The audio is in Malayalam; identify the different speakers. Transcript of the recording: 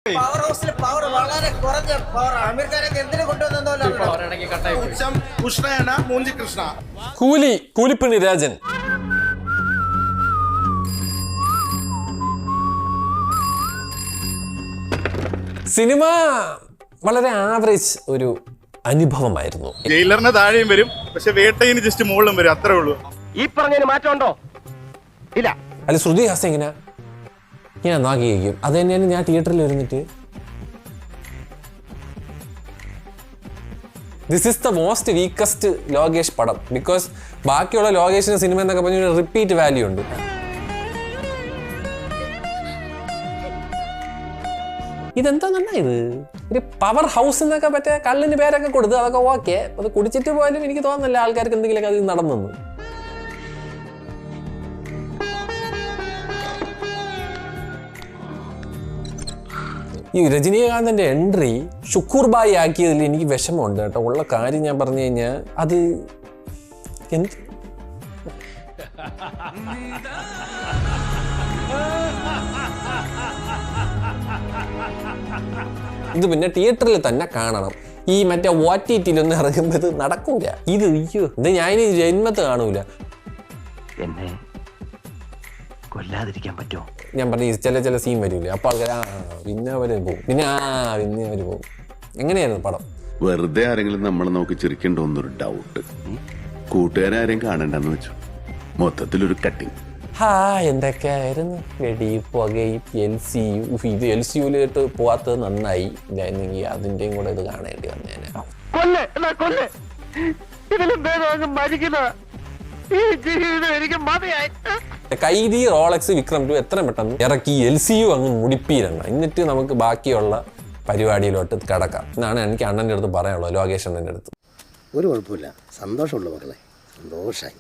Speaker 1: പവർ ഹൗസിൽ പവർ വളരെ കുറഞ്ഞ പവർ അമീർഖാനൊക്കെ എന്തിനു കൊണ്ടുവന്നോ
Speaker 2: കൂലിപ്പണി രാജൻ. സിനിമ വളരെ ആവറേജ് ഒരു അനുഭവമായിരുന്നു.
Speaker 3: ജയിലറിന് താഴെയും വരും, പക്ഷെ വേട്ടയിന് ജസ്റ്റ് മുകളിലും വരും, അത്രേ ഉള്ളൂ.
Speaker 4: ഈ പറഞ്ഞതിന് മാറ്റമുണ്ടോ? ഇല്ല.
Speaker 2: അല്ല, ശ്രുതി ഹാസൻ ഇങ്ങനെ ഞാൻ നോക്കിയിരിക്കും. അത് തന്നെയാണ് ഞാൻ തിയേറ്ററിൽ വരുന്നിട്ട് this is the most weakest Lokesh പടം. ബിക്കോസ് ബാക്കിയുള്ള ലോകേഷിന്റെ സിനിമ എന്നൊക്കെ പറഞ്ഞ റിപ്പീറ്റ് വാല്യൂ ഉണ്ട്. ഇതെന്താ ഇത് ഒരു പവർ ഹൗസ് എന്നൊക്കെ പറ്റിയ കള്ളിന് പേരൊക്കെ കൊടുത്ത് അതൊക്കെ ഓക്കെ. അത് കുടിച്ചിട്ട് പോയാലും എനിക്ക് തോന്നുന്നില്ല ആൾക്കാർക്ക് എന്തെങ്കിലുമൊക്കെ അത് നടന്നെന്ന്. ഈ രജനീകാന്തിന്റെ എൻട്രി ഷുക്കൂർ ബായി ആക്കിയതിൽ എനിക്ക് വിഷമമുണ്ട് കേട്ടോ. ഉള്ള കാര്യം ഞാൻ പറഞ്ഞു കഴിഞ്ഞാൽ അത് എന്ത് ഇത് പിന്നെ തിയേറ്ററിൽ തന്നെ കാണണം. ഈ മറ്റേ OTT-ലൊന്നും ഇറങ്ങുമ്പോൾ ഇത് നടക്കൂല. ഇത് അയ്യോ ഇത് ഞാനിനി ജന്മത്ത് കാണൂല.
Speaker 4: എന്നെ കൊല്ലാതിരിക്കാൻ പറ്റുമോ?
Speaker 2: ഞാൻ പറഞ്ഞു ചില സീൻ വരില്ലേ, അപ്പൊ ആൾക്കാർ പിന്നെ അവര് പോകും, പിന്നെ അവര് പോകും. എങ്ങനെയായിരുന്നു പടം?
Speaker 5: വെറുതെ ആരെങ്കിലും നമ്മളെ നോക്കി ചിരിക്കണ്ടോന്നൊരു ഡൗട്ട്. കൂട്ടുകാരും കാണണ്ടെന്ന് വെച്ചു. മൊത്തത്തിലൊരു കട്ടിങ്.
Speaker 2: എന്തൊക്കെയായിരുന്നു വെടി പുകയും LCU. ഇത് LCUലോട്ട് പോവാത്തത് നന്നായി. ഇല്ലായിരുന്നെങ്കിൽ അതിന്റെയും കൂടെ ഇത് കാണേണ്ടി വന്നേനെ. കൈദി, റോളക്സ്, വിക്രം 2 എത്ര പെട്ടെന്ന് ഇറക്കി LCU അങ്ങ് മുടിപ്പീരണം. എന്നിട്ട് നമുക്ക് ബാക്കിയുള്ള പരിപാടിയിലോട്ട് കിടക്കാം എന്നാണ് എനിക്ക് അണ്ണൻ്റെ അടുത്ത് പറയാനുള്ളത്. ലോകേഷ് അണ്ണൻ്റെ അടുത്ത്
Speaker 6: ഒരു കുഴപ്പമില്ല, സന്തോഷമുള്ളൂ മക്കളെ, സന്തോഷമായി.